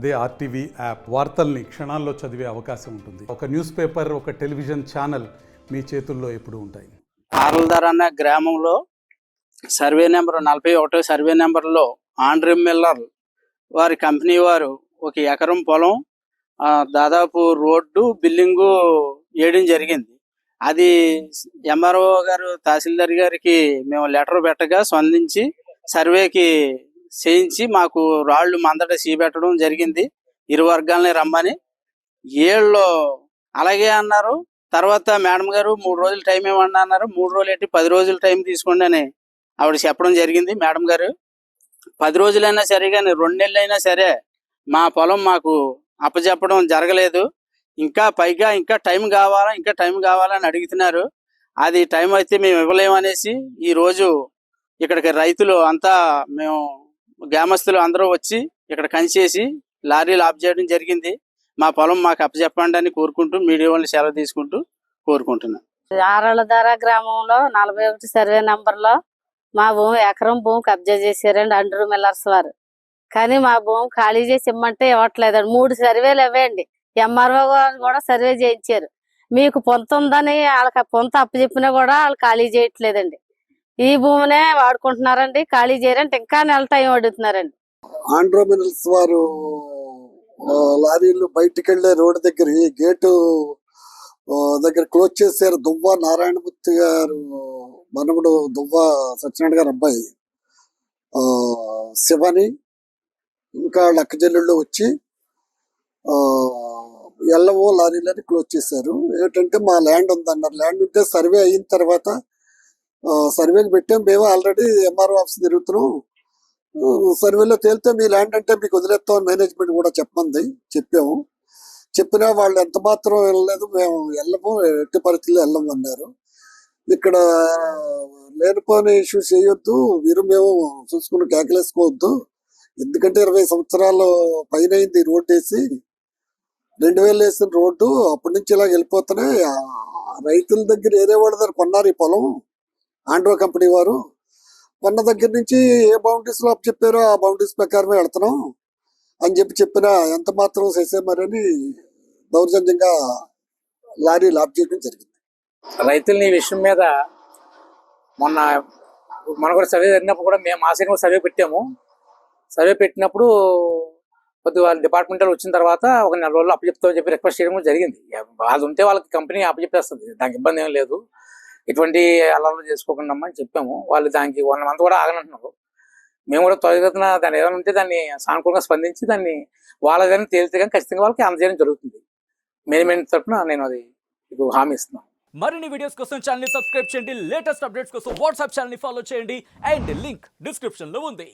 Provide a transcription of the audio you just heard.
అదే RTV app వార్తల్ని క్షణాల్లో చదివే అవకాశం ఉంటుంది. ఒక న్యూస్ పేపర్, ఒక టెలివిజన్ ఛానల్ మీ చేతుల్లో ఎప్పుడూ ఉంటాయి. ఆర్లదర్ అన్న గ్రామంలో సర్వే నెంబర్ 41 సర్వే నెంబర్లో ఆండ్రీ మిల్లర్ వారి కంపెనీ వారు ఒక ఎకరం పొలం దాదాపు రోడ్డు బిల్డింగు వేయడం జరిగింది. అది ఎంఆర్ఓ గారు తహసీల్దార్ గారికి మేము లెటర్ పెట్టగా స్పందించి సర్వేకి చేయించి మాకు రాళ్లు మందట సీబెట్టడం జరిగింది. ఇరు వర్గాలని రమ్మని ఏళ్ళు అలాగే అన్నారు. తర్వాత మేడం గారు 3 రోజులు టైం ఇవ్వండి అన్నారు. 3 రోజులు ఏంటి 10 రోజులు టైం తీసుకోండి అని ఆవిడ చెప్పడం జరిగింది. మేడం గారు 10 రోజులైనా సరే కానీ 2 నెలలు అయినా సరే మా పొలం మాకు అప్పచెప్పడం జరగలేదు. ఇంకా పైగా ఇంకా టైం కావాలని అడుగుతున్నారు. అది టైం అయితే మేము ఇవ్వలేమనేసి ఈరోజు ఇక్కడికి రైతులు అంతా మేము గ్రామస్తులు అందరూ వచ్చి ఇక్కడ కంచేసి లారీలు ఆఫ్ చేయడం జరిగింది. మా పొలం మాకు అప్పచెప్పండి అని కోరుకుంటూ మీడియా వాళ్ళు సెలవు తీసుకుంటూ కోరుకుంటున్నాను. ఆరళధార గ్రామంలో 41 సర్వే నంబర్లో మా భూమి ఎకరం భూమి కబ్జా చేశారండి ఆండ్రీ మిల్లర్స్ వారు. కానీ మా భూమి ఖాళీ చేసి ఇమ్మంటే ఇవ్వట్లేదండి. 3 సర్వేలు ఇవ్వండి. ఎంఆర్ఓ గారు కూడా సర్వే చేయించారు. మీకు పొంత ఉందని వాళ్ళకి పొంత అప్పచెప్పినా కూడా వాళ్ళు ఖాళీ చేయట్లేదండి. ఈ భూమినే వాడుకుంటున్నారండి. ఖాళీ చేయరంటే ఇంకా నెల టైం అడుగుతున్నారండి. ఆండ్రీ మిల్లర్స్ వారు లారీలు బయటికి వెళ్లే రోడ్డు దగ్గర ఈ గేటు దగ్గర క్లోజ్ చేశారు. దువ్వ నారాయణమూర్తి గారు మనముడు దువ్వ సత్యనారాయణ గారు అబ్బాయి శివని ఇంకా లక్కజల్లుళ్ళు వచ్చి ఎల్లవో లారీలని క్లోజ్ చేశారు. ఏంటంటే మా ల్యాండ్ ఉందన్నారు. ల్యాండ్ ఉంటే సర్వే అయిన తర్వాత సర్వేకి పెట్టాం. మేము ఆల్రెడీ ఎంఆర్ఓ ఆఫీస్ తిరుగుతున్నాం. సర్వేలో తేలితే మీ ల్యాండ్ అంటే మీకు వదిలేస్తామని మేనేజ్మెంట్ కూడా చెప్పాము. చెప్పినా వాళ్ళు ఎంత మాత్రం వెళ్ళలేదు. మేము వెళ్ళము, ఎట్టి పరిస్థితుల్లో వెళ్ళము అన్నారు. ఇక్కడ లేనిపోని ఇష్యూస్ చేయొద్దు, మీరు మేము చూసుకుని కేకలేసుకోవద్దు. ఎందుకంటే 20 సంవత్సరాలు పైన అయింది రోడ్డు వేసి. 2000 వేసిన రోడ్డు అప్పటి నుంచి ఇలా వెళ్ళిపోతున్నాయి. రైతుల దగ్గర ఏరే వాళ్ళ దగ్గర కొన్నారు ఈ పొలం. ఆండ్రో కంపెనీ వారు కొన్న దగ్గర నుంచి ఏ బౌండరీస్ లో చెప్పారో ఆ బౌండరీస్ ప్రకారమే వెళ్తున్నాం అని చెప్పినా ఎంత మాత్రం చేసేమని దౌర్జన్యంగా లారీ లాప్ చేయడం జరిగింది. రైతుల్ని ఈ విషయం మీద మన కూడా సర్వే జరిగినప్పుడు కూడా మేము ఆ సైడ్ కూడా సర్వే పెట్టాము. సర్వే పెట్టినప్పుడు కొద్ది వాళ్ళ డిపార్ట్మెంట్ వచ్చిన తర్వాత ఒక 4 రోజులు అప్పచెప్తామని చెప్పి రిక్వెస్ట్ చేయడం కూడా జరిగింది. అది ఉంటే వాళ్ళకి కంపెనీ అప్పచెప్పేస్తుంది, దానికి ఇబ్బంది ఏం లేదు. ఎటువంటి అల్లర్లు చేసుకోకుండా అని చెప్పాము. వాళ్ళు దానికి 1 మంత్ కూడా ఆగనంటున్నారు. మేము కూడా త్వరితగతిన దాన్ని ఏదైనా ఉంటే దాన్ని సానుకూలంగా స్పందించి దాన్ని వాళ్ళ తేలితే కానీ ఖచ్చితంగా వాళ్ళకి అందజేయడం జరుగుతుంది. మేనేజ్మెంట్ తరఫున నేను అది హామీ ఇస్తున్నాను. మరిన్ని వీడియోస్ కోసం ఛానల్ ని సబ్స్క్రైబ్ చేయండి. లేటెస్ట్ అప్డేట్స్ కోసం వాట్సాప్ ఛానల్ ని ఫాలో చేయండి. అండ్ లింక్ డిస్క్రిప్షన్ లో ఉంది.